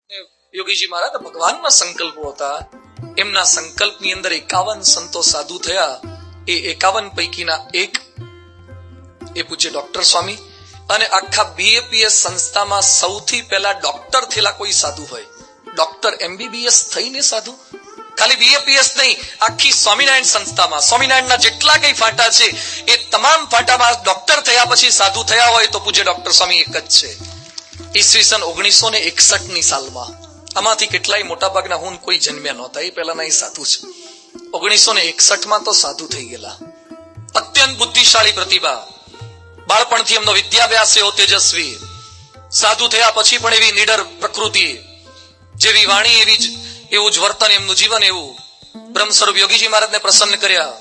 યોગીજી મહારાજ ભગવાનના સંકલ્પો હતા. એમના સંકલ્પની અંદર 51 સંતો સાધુ થયા. એ 51 પૈકીના એક એ પૂજ્ય ડોક્ટર સ્વામી. અને આખા બીએપીએસ સંસ્થામાં સૌથી પહેલા ડોક્ટર થયેલા કોઈ સાધુ હોય, ડોક્ટર એમબીબીએસ થઈને સાધુ, ખાલી બીએપીએસ નહીં, આખી સ્વામિનારાયણ સંસ્થામાં સ્વામિનારાયણના જેટલા કઈ ફાટા છે એ તમામ ફાટામાં ડોક્ટર થયા પછી સાધુ થયા હોય તો પૂજ્ય ડોક્ટર સ્વામી એક જ છે. ઈસવીસન 1961 ની સાલમાં. આમાંથી કેટલાય મોટા ભાગના હું કોઈ જન્મ્યા નહોતા, એ પહેલાના એ સાધુ છે. 1961 તો સાધુ થઈ ગયેલા. અત્યંત બુદ્ધિશાળી પ્રતિભા, બાળપણથી એમનો વિદ્યાભ્યાસ એવો તેજસ્વી. સાધુ થયા પછી પણ એવી નિડર પ્રકૃતિ, જેવી વાણી એવી જ, એવું જ વર્તન, એમનું જીવન એવું. બ્રહ્મ સ્વરૂપ યોગીજી મહારાજને પ્રસન્ન કર્યા.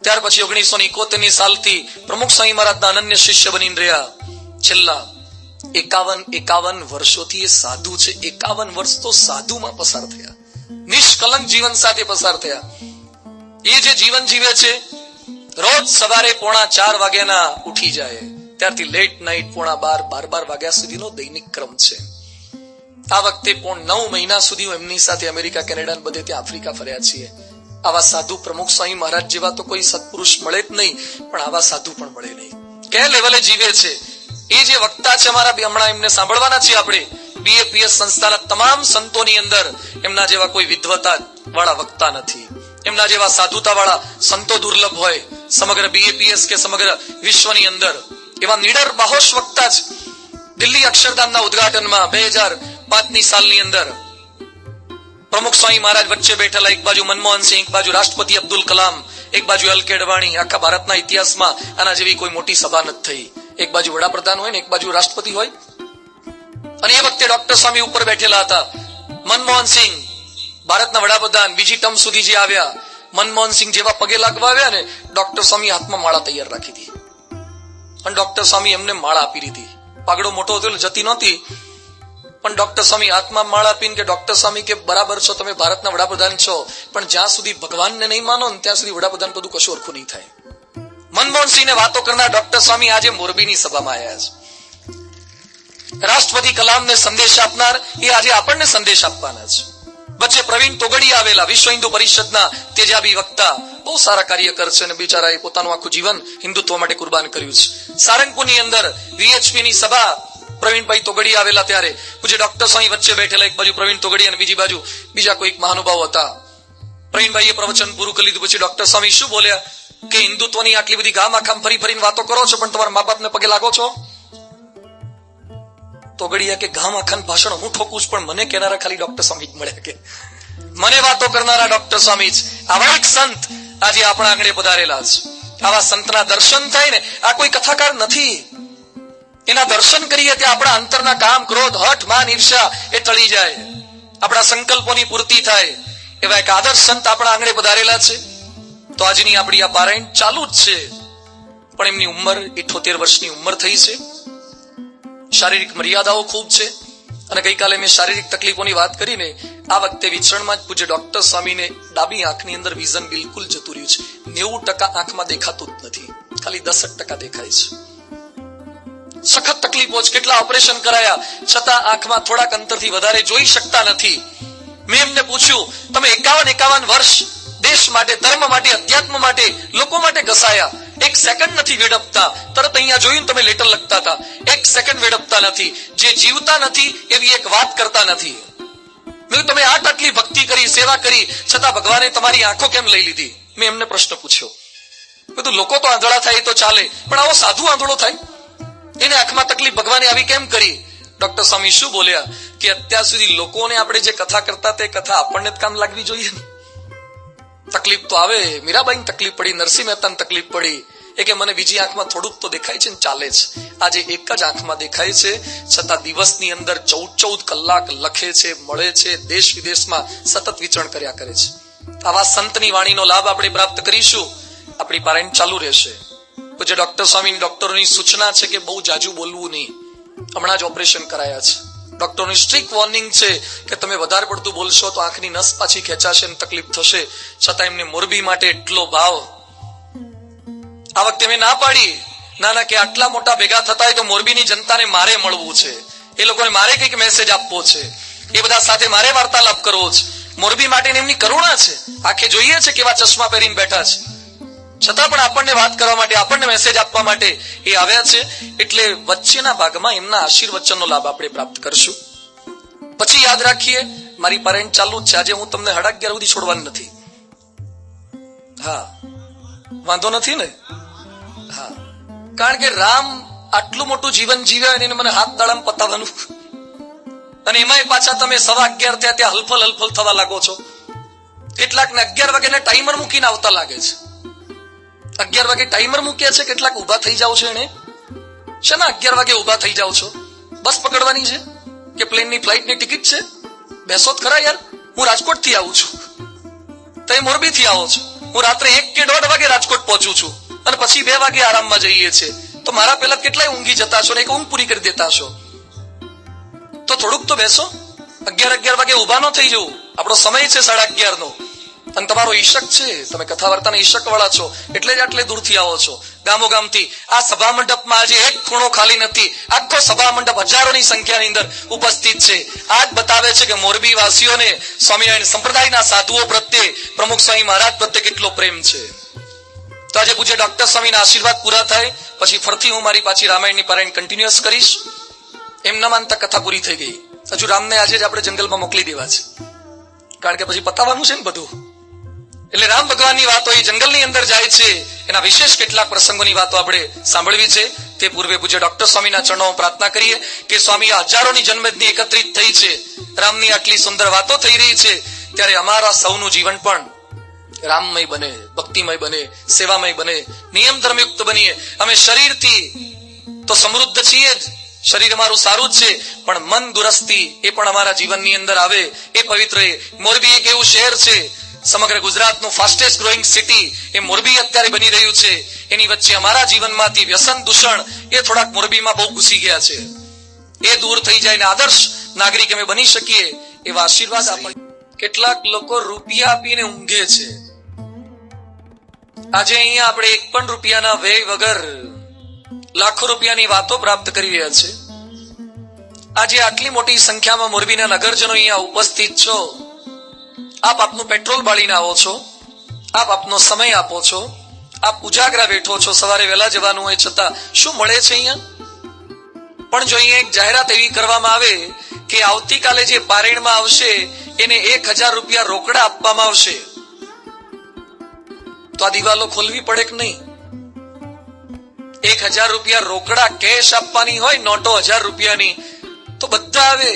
ત્યાર પછી 1971 ની સાલથી પ્રમુખ સ્વામી મહારાજના અનન્ય શિષ્ય બનીને રહ્યા. છેલ્લા 51 વર્ષોથી એ સાધુ છે. 51 વર્ષ તો સાધુમાં પસાર થયા, નિષ્કલંક જીવન સાથે પસાર થયા. એ જે જીવન જીવે છે, રોજ સવારે 4:45 વાગ્યાના ઉઠી જાય, ત્યારથી લેટ નાઇટ 12 વાગ્યા સુધીનો દૈનિક ક્રમ છે. આ વખતે 9 મહિના સુધી એમની સાથે અમેરિકા, કેનેડા બધે ત્યાં આફ્રિકા ફર્યા છીએ. આવા સાધુ પ્રમુખ સ્વામી મહારાજ જેવા તો કોઈ સત્પુરુષ મળે જ નહીં, પણ આવા સાધુ પણ મળે નહીં. કયા લેવલે જીવે છે એ જે વક્તા છે અમારા, હમણાં એમને સાંભળવાના છીએ આપણે. બીએપીએસ સંસ્થાના તમામ સંતોની અંદર એમના જેવા કોઈ વિદ્વતા વાળા વક્તા નથી. એમના જેવા સાધુતા વાળા સંતો દુર્લભ હોય સમગ્ર બીએપીએસ કે સમગ્ર વિશ્વની અંદર. એવા નિડર બાહોશ વક્તા જ દિલ્હી અક્ષરધામના ઉદ્ઘાટનમાં 2005 ની સાલની અંદર પ્રમુખ સ્વામી મહારાજ વચ્ચે બેઠેલા, એક બાજુ મનમોહન સિંહ, એક બાજુ રાષ્ટ્રપતિ અબ્દુલ કલામ, એક બાજુ એલ કે અડવાણી. આખા ભારતના ઇતિહાસમાં આના જેવી કોઈ મોટી સભા નથી થઈ. એક બાજુ વડાપ્રધાન હોય ને એક બાજુ રાષ્ટ્રપતિ હોય. અને એ વખતે ડોક્ટર સ્વામી ઉપર બેઠેલા હતા. મનમોહન સિંહ ભારતના વડાપ્રધાન બીજી ટર્મ સુધી જે આવ્યા, મનમોહન સિંહ જેવા પગે લાગવા આવ્યા ને, ડોક્ટર સ્વામી હાથમાં માળા તૈયાર રાખી હતી. અને ડોક્ટર સ્વામી એમને માળા આપી દીધી. પાગડો મોટો હતો એટલે જતી નહોતી, પણ ડોક્ટર સ્વામી હાથમાં માળા આપીને કે ડોક્ટર સ્વામી કે બરાબર છો, તમે ભારતના વડાપ્રધાન છો, પણ જ્યાં સુધી ભગવાનને નહીં માનો ને ત્યાં સુધી વડાપ્રધાન બધું કશું ઓળખું નહીં થાય. મનમોહન સિંહને વાતો કરનાર ડોક્ટર સ્વામી આજે મોરબીની સભામાં આવ્યા છે. રાષ્ટ્રપતિ કલામને સંદેશ આપનાર એ આજે આપણને સંદેશ આપવાના છે. વચ્ચે પ્રવીણ તોગડિયા આવેલા, વિશ્વ હિન્દુ પરિષદના તેજાબી વક્તા, બહુ સારા કાર્યકર છે અને બિચારાએ પોતાનું આખું જીવન હિન્દુત્વ માટે કુરબાન કર્યું છે. સારંગપુરની અંદર વીએચપી ની સભા, પ્રવીણભાઈ તોગડિયા આવેલા ત્યારે પૂજ્ય ડોક્ટર સ્વામી વચ્ચે બેઠેલા, એક બાજુ પ્રવીણ તોગડિયા અને બીજી બાજુ બીજા કોઈક મહાનુભાવ હતા. પ્રવીણભાઈએ પ્રવચન પૂરું કરી લીધું પછી ડોક્ટર સ્વામી શું બોલ્યા કે હિન્દુત્વની આટલી બધી ગામ આખામ ફરીને વાતો કરો છો, પણ તમારા મા બાપને પગે લાગો છો? તોગડિયા કે ગામ આખાન ભાષણ હું ઠોકું છું, પણ મને કહેનારા ખાલી ડોક્ટર સ્વામી જ મળે, કે મને વાતો કરનારા ડોક્ટર સ્વામી જ. આવા એક સંત આજે આપણા આંગણે પધારેલા છે. આવા સંતના દર્શન થાય ને, આ કોઈ કથાકાર નથી, એના દર્શન કરીએ ત્યાં આપણા અંતરના કામ, ક્રોધ, હઠ, માન, ઈર્ષ્યા એ ટળી જાય, આપણા સંકલ્પોની પૂર્તિ થાય. એવા એક આદર્શ સંત આપણા આંગણે પધારેલા છે. તો આજની આપણી આ પારાયણ ચાલુ જ છે, પણ એમની ઉંમર 78 વર્ષની ઉંમર થઈ છે. શારીરિક મર્યાદાઓ ખૂબ છે. અને ગઈકાલે મેં શારીરિક તકલીફોની વાત કરીને આ વખતે વિચરણમાં જ પૂજ્ય ડોક્ટર સ્વામીને ડાબી આંખની અંદર વિઝન બિલકુલ જતું રહ્યું છે. 90% આંખમાં દેખાતું જ નથી, ખાલી 10% દેખાય છે. સખત તકલીફો છે. કેટલા ઓપરેશન કરાયા છતાં આંખમાં થોડાક અંતરથી વધારે જોઈ શકતા નથી. મેં એમને પૂછ્યું, તમે 51 વર્ષ દેશ માટે, ધર્મ માટે, અધ્યાત્મ માટે, લોકો માટે ઘસાયા, એક સેકન્ડ નથી વેડપતા. તરત અહીંયા જોયું તમે લેટર લખતા હતા, એક સેકન્ડ વેડપતા નથી. જે જીવતા નથી એવી એક વાત કરતા નથી. તમે આટલી ભક્તિ કરી, સેવા કરી, છતાં ભગવાને તમારી આંખો કેમ લઈ લીધી? મેં એમને પ્રશ્ન પૂછ્યો. બધું લોકો તો આંધળા થાય તો ચાલે, પણ આવો સાધુ આંધળો થાય? એને આંખમાં તકલીફ ભગવાને આવી કેમ કરી? ડોક્ટર સ્વામી શું બોલ્યા કે અત્યાર સુધી લોકોને આપણે જે કથા કરતા તે કથા આપણને જ કામ લાગવી જોઈએ. તકલીફ તો આવે. મીરાબાઈને તકલીફ પડી, નરસિંહ મહેતાને તકલીફ પડી, એ કે મને બીજી આંખમાં થોડુંક તો દેખાય છે ને ચાલે છે. આજે એક જ આંખમાં દેખાય છે, છતાં દિવસની અંદર 14 કલાક લખે છે, મળે છે, દેશ વિદેશમાં સતત વિચરણ કર્યા કરે છે. આવા સંતની વાણીનો લાભ આપણે પ્રાપ્ત કરીશું, આપણી પારાયણ ચાલુ રહેશે. પૂજ્ય ડોક્ટર સ્વામી ડોક્ટરોની સૂચના છે કે બહુ જાજુ બોલવું નહીં. હમણાં જ ઓપરેશન કરાયા છે. ડોક્ટરોની સ્ટ્રિક્ટ વોર્નિંગ છે કે તમે વધારે પડતું બોલશો તો આંખની નસ પાછી ખેંચાશે અને તકલીફ થશે. છતાં એમને મોરબી માટે એટલો ભાવ. આ વખતે મેં ના પાડી, ના કે આટલા મોટા ભેગા થતા હોય તો મોરબીની જનતાને મારે મળવું છે, એ લોકોને મારે કઈક મેસેજ આપવો છે. એ બધા સાથે મારે વાર્તાલાપ કરવો છે. મોરબી માટેની એમની કરુણા છે. આંખે જોઈએ છે કેવા ચશ્મા પહેરીને બેઠા છે, છતાં પણ આપણને વાત કરવા માટે, આપણને મેસેજ આપવા માટે એ આવ્યા છે. એટલે વચ્ચેના ભાગમાં એમના આશીર્વચનનો લાભ આપણે પ્રાપ્ત કરશું. પછી યાદ રાખીએ, મારી પરેડ ચાલુ જ છે. આજે હું તમને 11:30 સુધી છોડવાની નથી. હા, વાંધો નથી ને? હા, કારણ કે રામ આટલું મોટું જીવન જીવ્યા અને મને હાથ દાડામાં પતાવવાનું, અને એમાંય પાછા તમે 11:15 થયા ત્યાં હલફલ થવા લાગો છો. કેટલાકને 11 વાગે ટાઈમર મૂકીને આવતા લાગે છે. 11 વાગે ટાઈમર મૂક્યા છે, કેટલાક ઉભા થઈ જાવ છો. એને શેના 11 વાગે ઉભા થઈ જાવ છો? બસ પકડવાની છે કે પ્લેનની ફ્લાઇટની ટિકિટ છે? બેસો જ ખરા યાર. હું રાજકોટ થી આવું છું, તમે મોરબી થી આવો છો. હું રાત્રે 1 કે 1:30 વાગે રાજકોટ પહોંચું છું અને પછી 2 વાગે આરામમાં જઈએ છીએ. તો મારા પેલા કેટલાય ઊંઘી જતા છો ને એક ઊંઘ પૂરી કરી દેતા છો. તો થોડુંક તો બેસો. 11 વાગે ઉભા ન થઈ જવું. આપણો સમય છે 11:30 નો, અને તમારો ઈશક છે, તમે કથા વાર્તાના ઈશક વાળા છો, એટલે જ આટલે દૂરથી આવો છો, ગામો ગામથી. આ સભા મંડપમાં આજે એક ખૂણો ખાલી નથી. આખો સભા મંડપ હજારોની સંખ્યાની અંદર ઉપસ્થિત છે. આ જ બતાવે છે કે મોરબી વાસીઓને સ્વામિનારાયણ સંપ્રદાયના સાધુઓ પ્રત્યે, પ્રમુખ સ્વામી મહારાજ પ્રત્યે કેટલો પ્રેમ છે. તો આજે પૂજ્ય ડોક્ટર સ્વામીના આશીર્વાદ પૂરા થાય પછી ફરતી હું મારી પાછી રામાયણની પારાયણ કન્ટિન્યુઅસ કરીશ. એમ ન માનતા કથા પૂરી થઈ ગઈ. હજુ રામને આજે જ આપણે જંગલમાં મોકલી દેવા છે, કારણ કે પછી પતાવવાનું છે ને બધું. એટલે રામ ભગવાનની વાતો એ જંગલની અંદર જાય છે. એના વિશેષ કેટલાક પ્રસંગોની વાતો આપણે સાંભળવી છે. તે પૂર્વે પૂજ્ય ડોક્ટર સ્વામીના ચરણોમાં પ્રાર્થના કરીએ કે સ્વામી હજારોની જન્મદિન એકત્રિત થઈ છે, રામની આટલી સુંદર વાતો થઈ રહી છે, ત્યારે અમારા સૌનું જીવન પણ રામમય બને, ભક્તિમય બને, સેવામય બને, નિયમ ધર્મયુક્ત બનીએ. અમે શરીરથી તો સમૃદ્ધ છીએ જ, શરીર અમારું સારું જ છે, પણ મન દુરસ્તી એ પણ અમારા જીવનની અંદર આવે એ પવિત્ર. મોરબી એક એવું શહેર છે, સમગ્ર ગુજરાતનું ફાસ્ટેસ્ટ ગ્રોઈંગ સિટી એ મોરબી અત્યારે બની રહ્યું છે. એની વચ્ચે અમારા જીવનમાંથી વ્યસન દૂષણ એ થોડાક મોરબીમાં બહુ ઘૂસી ગયા છે. એ દૂર થઈ જાય ને આદર્શ નાગરિક અમે બની શકીએ એવા આશીર્વાદ આપણે. કેટલાક લોકો રૂપિયા આપીને ઊંઘે છે. આજે અહીંયા આપણે 1 પણ રૂપિયાના વ્યય વગર લાખો રૂપિયાની વાતો પ્રાપ્ત કરી રહ્યા છે. આજે આટલી મોટી સંખ્યામાં મોરબીના નગરજનો અહીંયા ઉપસ્થિત છો. આપ આપનું પેટ્રોલ બાળીને આવો છો, આપ આપનો સમય આપો છો, આપ ઉજાગરા બેઠો છો. સવારે વહેલા જવાનું હોય છતાં શું મળે છે અહીંયા? પણ જો અહીંયા એક જાહેરાત એવી કરવામાં આવે કે આવતીકાલે જે પારેણમાં આવશે એને 1000 રૂપિયા રોકડા આપવામાં આવશે, તો આ દિવાલો ખોલવી પડે કે નહીં? 1000 રૂપિયા રોકડા કેશ આપવાની હોય, નોટો 1000 રૂપિયાની, તો બધા આવે.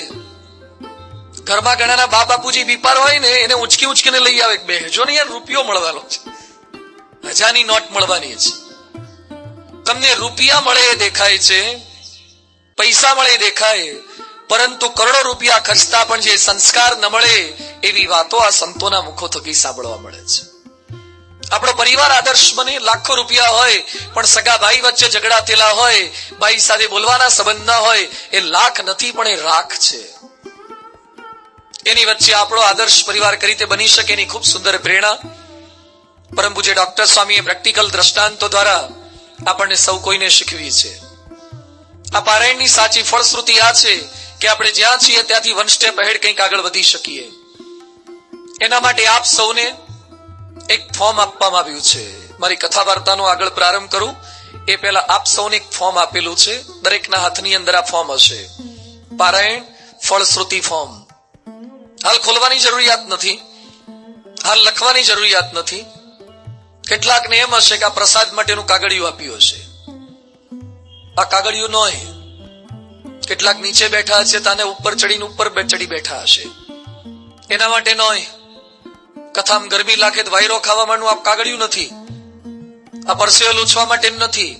ઘરમાં ઘણાના બા બાપુજી બીપાર હોય ને એને ઉચકીને લઈ આવે. બેહજો ને યાર, રૂપિયો મળવાનો છે, 1000ની નોટ મળવાની છે. તમને રૂપિયા મળે એ દેખાય છે, પૈસા મળે એ દેખાય, પરંતુ કરોડો રૂપિયા ખર્ચતા પણ જે સંસ્કાર ન મળે એવી વાતો આ સંતોના મુખો થકી સાંભળવા મળે છે. આપણો પરિવાર આદર્શ બને. લાખો રૂપિયા હોય પણ સગા ભાઈ વચ્ચે ઝઘડા થયેલા હોય, ભાઈ સાથે બોલવાના સંબંધ ના હોય, એ લાખ નથી પણ એ રાખ છે. એની વચ્ચે આપણો આદર્શ પરિવાર કઈ રીતે બની શકે એની ખૂબ સુંદર પ્રેરણા પરમ પૂજ્ય ડોક્ટર સ્વામીએ પ્રેક્ટિકલ દ્રષ્ટાંતો દ્વારા આપણને સૌ કોઈને શીખવી છે. આ પારાયણની સાચી ફળશ્રુતિ આ છે કે આપણે જ્યાં છીએ ત્યાંથી 1 સ્ટેપ અહેડ કંઈક આગળ વધી શકીએ. એના માટે આપ સૌને એક ફોર્મ આપવામાં આવ્યું છે. મારી કથા વાર્તાનો આગળ પ્રારંભ કરું એ પહેલા આપ સૌને એક ફોર્મ આપેલું છે. દરેકના હાથની અંદર આ ફોર્મ હશે, પારાયણ ફળશ્રુતિ ફોર્મ. હાલ ખોલવાની જરૂરિયાત નથી, હાલ લખવાની જરૂરિયાત નથી. કેટલાકને એમ હશે કે આ પ્રસાદ માટેનું કાગળિયું આપ્યું હશે. આ કાગળિયું ન હોય. કેટલાક નીચે બેઠા હશે, તાને ઉપર ચડી બેઠા હશે. એના માટે ન હોય. કથામાં ગરમી લાગે તો વાયરો ખાવા માંડવું આ કાગળિયું નથી. આ પરસેવો લૂછવા માટે નથી.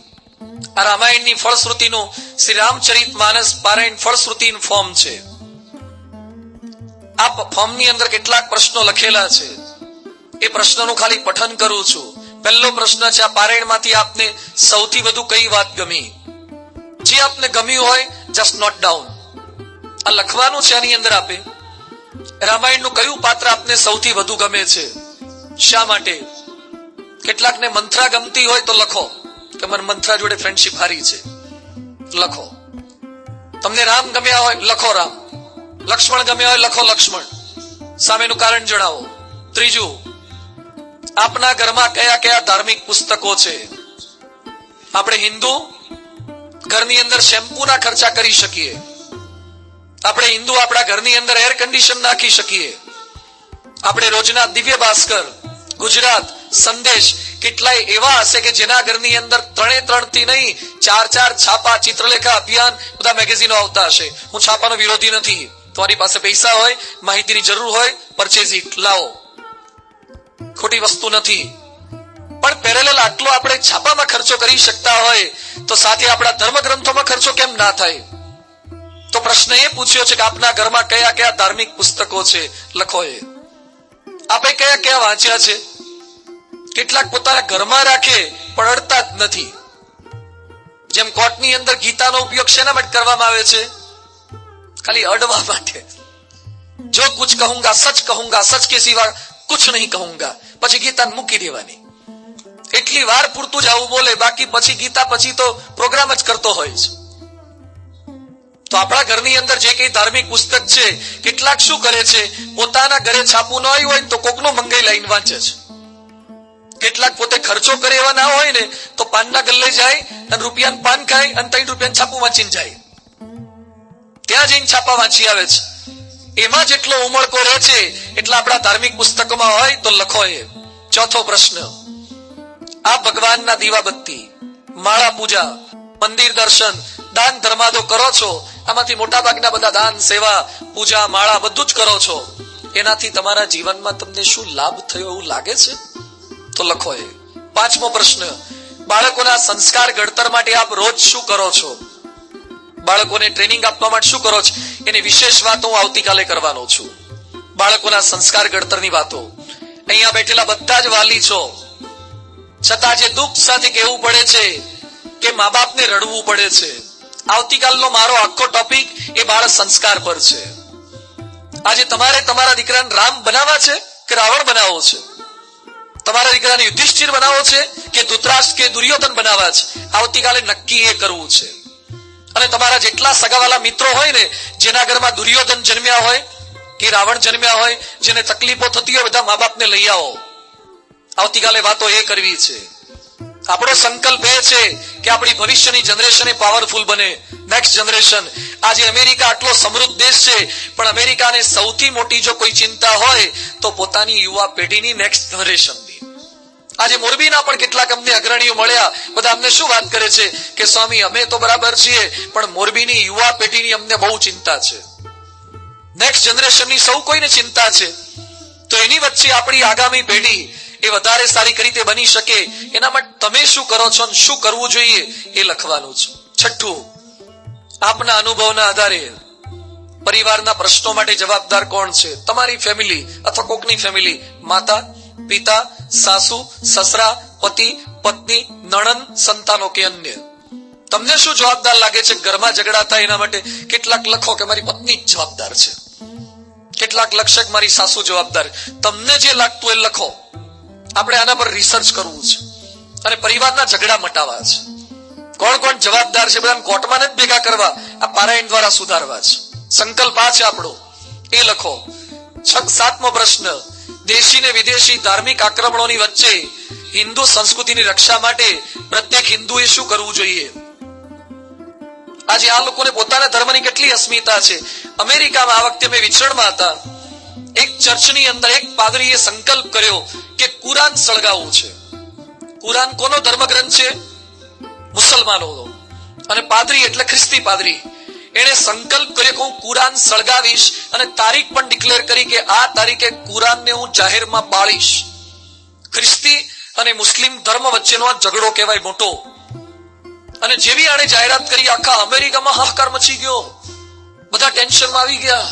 આ રામાયણની ફળશ્રુતિનું શ્રી રામચરિત માનસ પારાયણ ફળશ્રુતિનું ફોર્મ છે. આ ફોર્મની અંદર કેટલાક પ્રશ્નો લખેલા છે. એ પ્રશ્નોનું ખાલી પઠન કરું છું. પહેલો પ્રશ્ન છે, આ પારાયણમાંથી આપને સૌથી વધુ કઈ વાત ગમી? જે આપને ગમ્યું હોય જસ્ટ નોટ ડાઉન. આ લખવાનું છે. આની અંદર આપે રામાયણનું કયું પાત્ર આપને સૌથી વધુ ગમે છે, શા માટે? કેટલાકને મંથરા ગમતી હોય તો લખો કે મને મંથરા જોડે ફ્રેન્ડશિપ હારી છે, લખો. તમને રામ ગમ્યા હોય લખો રામ. લક્ષ્મણ ગમે હોય લખો લક્ષ્મણ, સામેનું કારણ જણાવો. ત્રીજું, આપના ઘરમાં કયા કયા ધાર્મિક પુસ્તકો છે? આપણે હિન્દુ ઘરની અંદર શેમ્પૂના ખર્ચા કરી શકીએ, આપણે હિન્દુ આપણા ઘરની અંદર એર કન્ડિશન નાખી શકીએ, આપણે રોજના દિવ્ય ભાસ્કર, ગુજરાત, સંદેશ કેટલાય એવા હશે કે જેના ઘરની અંદર 3 થી નહીં 4 છાપા, ચિત્રલેખા અભિયાન બધા મેગેઝીનો આવતા હશે. હું છાપાનો વિરોધી નથી, તમારી પાસે પૈસા હોય, માહિતીની જરૂર હોય, પરચેઝ ઇટ, લાવો, ખોટી વસ્તુ નથી. પણ પેરેલલ આટલો આપણે છાપામાં ખર્ચો કરી શકતા હોય તો સાથે આપણા ધર્મગ્રંથોમાં ખર્ચો કેમ ના થાય? તો પ્રશ્ન એ પૂછ્યો છે કે આપના ઘરમાં કયા કયા ધાર્મિક પુસ્તકો છે? લખો. એ આપણે કયા કયા વાંચ્યા છે? કેટલાક પોતાના ઘરમાં રાખે પણ અડતા જ નથી. જેમ કોર્ટની અંદર ગીતાનો ઉપયોગ શેના માટે કરવામાં આવે છે? ખાલી અડવા માટે. જો કુછ કહુંગા સચ કહુંગા, સચ કે સિવા કુછ નહીં કહુંગા, પછી ગીતાને મૂકી દેવાની. એટલી વાર પૂરતું જ આવું બોલે, બાકી પછી ગીતા પછી તો પ્રોગ્રામ જ કરતો હોય છે. તો આપણા ઘરની અંદર જે કઈ ધાર્મિક પુસ્તક છે, કેટલાક શું કરે છે, પોતાના ઘરે છાપું ન આવ્યું હોય તો કોકનું મંગાઈ લાઈન વાંચે છે. કેટલાક પોતે ખર્ચો કરે એવા ના હોય ને તો પાનના ગલ્લે જાય અને રૂપિયાનું પાન ખાય અને 3 રૂપિયાનું છાપું વાંચીને જાય, ત્યાં જઈને છાપા વાંચી આવે છે. એમાં જેટલો ઉમળકો રહે છે એટલા આપણા ધાર્મિક પુસ્તકોમાં હોય તો લખો. એ ચોથો પ્રશ્ન, આ ભગવાનના દીવાબત્તી, માળા પૂજા, મંદિર દર્શન, દાન ધર્માદો કરો છો, આમાંથી મોટા ભાગના બધા દાન, સેવા, પૂજા, માળા બધું જ કરો છો, એનાથી તમારા જીવનમાં તમને શું લાભ થયો એવું લાગે છે? તો લખો. એ પાંચમો પ્રશ્ન, બાળકોના સંસ્કાર ઘડતર માટે આપ રોજ શું કરો છો? બાળકોને ટ્રેનિંગ આપવા માટે શું કરો છો? એની વિશેષ વાતો હું આવતીકાલે કરવાનો છું. બાળકોના સંસ્કાર ઘડતરની વાતો. અહીંયા બેઠેલા બધા જ વાલી છો, છતાં જે દુઃખ સાથે કહેવું પડે છે કે મા બાપને રડવું પડે છે. આવતીકાલનો મારો આખો ટોપિક એ બાળ સંસ્કાર પર છે. આજે તમારે તમારા દીકરાને રામ બનાવવા છે કે રાવણ બનાવવો છે? તમારા દીકરાને યુધિષ્ઠિર બનાવવો છે કે ધૃતરાષ્ટ્ર કે દુર્યોધન બનાવવા છે? આવતીકાલે નક્કી એ કરવું છે. અને તમારા જેટલા સગાવાલા મિત્રો હોય ને, જેના ઘરમાં દુર્યોધન જન્મ્યા હોય કે રાવણ જન્મ્યા હોય, જેને તકલીફો થતી હોય, બધા મા બાપને લઈ આવો. આવતીકાલે વાતો એ કરવી છે. આપણો સંકલ્પ એ છે કે આપણી ભવિષ્યની જનરેશન પાવરફુલ બને, નેક્સ્ટ જનરેશન. આજે અમેરિકા આટલો સમૃદ્ધ દેશ છે, પણ અમેરિકાને સૌથી મોટી જો કોઈ ચિંતા હોય તો પોતાની યુવા પેઢીની નેક્સ્ટ જનરેશનની. આજે મોરબીના પણ કેટલાક અમને અગ્રણીઓ મળ્યા, બધા અમને શું વાત કરે છે કે સ્વામી અમે તો બરાબર છીએ, પણ મોરબીની યુવા પેઢીની અમને બહુ ચિંતા છે, નેક્સ્ટ જનરેશનની સૌ કોઈને ચિંતા છે. તો એની વચ્ચે આપણી આગામી પેઢી એ વધારે સારી રીતે બની શકે એના માટે તમે શું કરો છો અને શું કરવું જોઈએ એ લખવાનું છે. છઠ્ઠું, આપના અનુભવના આધારે પરિવારના પ્રશ્નો માટે જવાબદાર કોણ છે? તમારી ફેમિલી અથવા કોકની ફેમિલી, માતા, પિતા, સાસુ, સસરા, પતિ, પત્ની, નણંદ, સંતાનો કે અન્ય. તમને શું જવાબદાર લાગે છે? ઘરમાં ઝઘડા થાય એના માટે કેટલાક લખો કે મારી પત્ની જ જવાબદાર છે, કેટલાક લક્ષક મારી સાસુ જવાબદાર. તમને જે લાગતું એ લખો. આપણે આના પર રિસર્ચ કરવું છે અને પરિવારના ઝઘડા મટાવવા છે. કોણ કોણ જવાબદાર છે બધાને કોર્ટમાં જ ભેગા કરવા, આ પારાયણ દ્વારા સુધારવા છે. સંકલ્પ આ છે આપણો, એ લખો. સાતમો પ્રશ્ન, દેશી ને વિદેશી ધાર્મિક આક્રમણોની વચ્ચે હિન્દુ સંસ્કૃતિની રક્ષા માટે પ્રત્યેક હિન્દુએ શું કરવું જોઈએ? આજે આ લોકોને પોતાના ધર્મની કેટલી અસ્મિતા છે. અમેરિકામાં આ વખતે અમે વિચરણમાં હતા, એક ચર્ચની અંદર એક પાદરીએ સંકલ્પ કર્યો કે કુરાન સળગાવવું છે. કુરાન કોનો ધર્મગ્રંથ છે? મુસલમાનોનો. અને પાદરી એટલે ખ્રિસ્તી પાદરી, એને સંકલ્પ કર્યો કે હું કુરાન સળગાવીશ અને તારીખ પણ ડિક્લેર કરી કે આ તારીખે કુરાનને હું જાહેરમાં બાળીશ. ખ્રિસ્તી અને મુસ્લિમ ધર્મ વચ્ચેનો આ ઝઘડો કહેવાય મોટો. અને જેવી આણે જાહેરાત કરી આખા અમેરિકામાં હાહાકાર મચી ગયો, બધા ટેન્શનમાં આવી ગયા.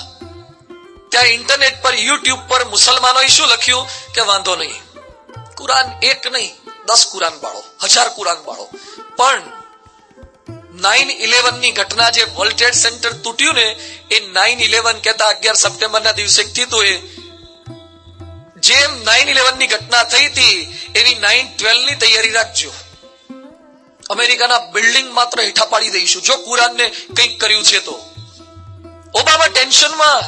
ત્યાં ઇન્ટરનેટ પર, યુટ્યુબ પર મુસલમાનોએ શું લખ્યું કે વાંધો નહીં, કુરાન એક નહીં 10 કુરાન બાળો, 1000 કુરાન બાળો. પણ 9/11 ની ઘટના, જે વર્લ્ડ ટ્રેડ સેન્ટર તૂટ્યું ને, એ 9/11 કહેતા 11 સપ્ટેમ્બરના દિવસે થયું. એ જેમ 9/11 ની ઘટના થઈ હતી એવી 9/12 ની તૈયારી રાખજો. અમેરિકાના બિલ્ડિંગ માત્ર હેઠા પાડી દઈશું જો કુરાનને કંઈક કર્યું છે તો. ઓબામા ટેન્શનમાં,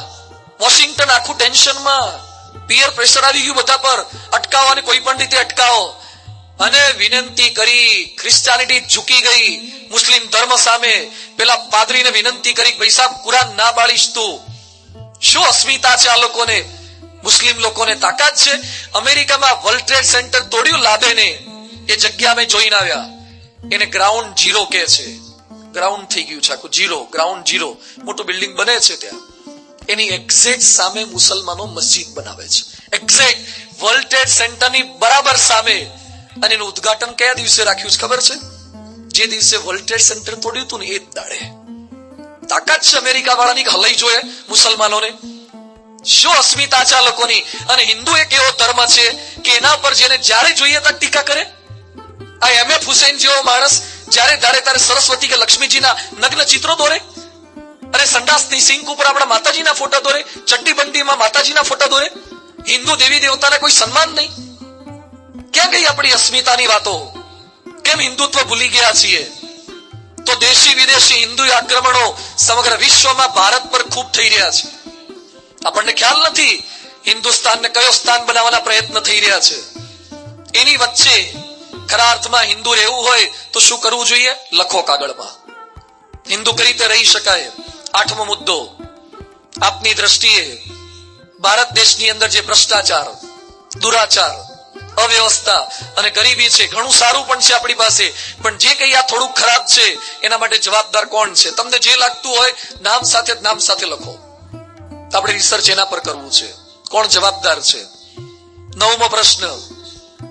વોશિંગ્ટન આખું ટેન્શનમાં, પિયર પ્રેશર આવી ગયું બધા પર, અટકાવો અને કોઈ પણ રીતે અટકાવો. અને વિનંતી કરી, ક્રિશ્ચિયાનિટી ઝૂકી ગઈ મુસ્લિમ ધર્મ સામે. પેલા પાદરીને વિનંતી કરી, ભાઈ સાહેબ કુરાન ના બાળીશ તું. શું અસ્મિતા છે આ લોકોને, મુસ્લિમ લોકોને તાકાત છે. અમેરિકામાં વર્લ્ડ ટ્રેડ સેન્ટર તોડ્યું લાભેને, એ જગ્યા અમે જોઈને આવ્યા. એને ગ્રાઉન્ડ ઝીરો કે છે, ગ્રાઉન્ડ થઈ ગયું છે આખું ઝીરો, ગ્રાઉન્ડ ઝીરો. મોટું બિલ્ડિંગ બને છે ત્યાં, એની એક્ઝેક્ટ સામે મુસલમાનો મસ્જિદ બનાવે છે, એક્ઝેક્ટ વર્લ્ડ ટ્રેડ સેન્ટરની બરાબર સામે. અને એનું ઉદ્ઘાટન કયા દિવસે રાખ્યું છે ખબર છે? જે દિવસે વર્લ્ડ ટ્રેડ સેન્ટર તોડ્યું હતું ને એ જ દાડે. તાકાત છે અમેરિકા વાળાની કે હલાઈ જોઈએ મુસલમાનોને. શું અસ્મિતા છે આ લોકોની. અને હિન્દુ એક એવો ધર્મ છે કે એના પર જેને જ્યારે જોઈએ ત્યાં ટીકા કરે. આ એમએફ હુસૈન જેવો માણસ જ્યારે ધારે ત્યારે સરસ્વતી કે લક્ષ્મીજીના નગ્ન ચિત્રો દોરે, અને સંડાસની સિંક ઉપર આપણા માતાજીના ફોટા દોરે, ચડ્ડી બંડીમાં માતાજીના ફોટા દોરે. હિન્દુ દેવી દેવતાને કોઈ સન્માન નહીં. ક્યાં ગઈ આપણી અસ્મિતાની વાતો? કેમ હિન્દુત્વ ભૂલી ગયા છીએ? તો દેશી વિદેશી હિન્દુ આક્રમણો સમગ્ર વિશ્વમાં ભારત પર ખૂબ થઈ રહ્યા છે. આપણને ખ્યાલ નથી હિન્દુસ્તાનને કયો સ્થાન બનાવવાના પ્રયત્ન થઈ રહ્યા છે. એની વચ્ચે ખરા અર્થમાં હિન્દુ રહેવું હોય તો શું કરવું જોઈએ? લખો કાગળમાં. હિન્દુ કઈ રીતે રહી શકાય? 8મો મુદ્દો, આપની દ્રષ્ટિએ ભારત દેશની અંદર જે ભ્રષ્ટાચાર, દુરાચાર, અવ્યવસ્થા અને ગરીબી છે, ઘણું સારું પણ છે આપણી પાસે, પણ જે કઈ આ થોડું ખરાબ છે એના માટે જવાબદાર કોણ છે? તમને જે લાગતું હોય નામ સાથે લખો. આપણે રિસર્ચ એના પર કરવું છે, કોણ જવાબદાર છે. 9મો પ્રશ્ન,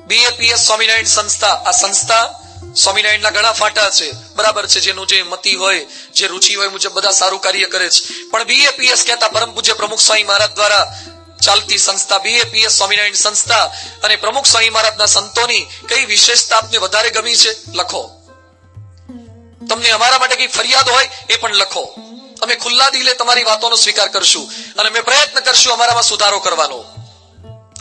બીએપીએસ સ્વામિનારાયણ સંસ્થા. આ સંસ્થા સ્વામિનારાયણના ઘણા ફાટા છે, બરાબર છે. જેનું જે મતિ હોય, જે રુચિ હોય મુજબ બધા સારું કાર્ય કરે છે. પણ બીએપીએસ કહેતા પરમ પૂજ્ય પ્રમુખ સ્વામી મહારાજ દ્વારા ચાલતી સંસ્થા બીએપીએસ સ્વામિનારાયણ સંસ્થા અને પ્રમુખ સ્વામી મહારાજના સંતોની કઈ વિશેષતા આપને વધારે ગમી છે? લખો. તમને અમારા માટે કઈ ફરિયાદ હોય એ પણ લખો. અમે ખુલ્લા દિલે તમારી વાતોનો સ્વીકાર કરશું અને અમે પ્રયત્ન કરશું અમારામાં સુધારો કરવાનો.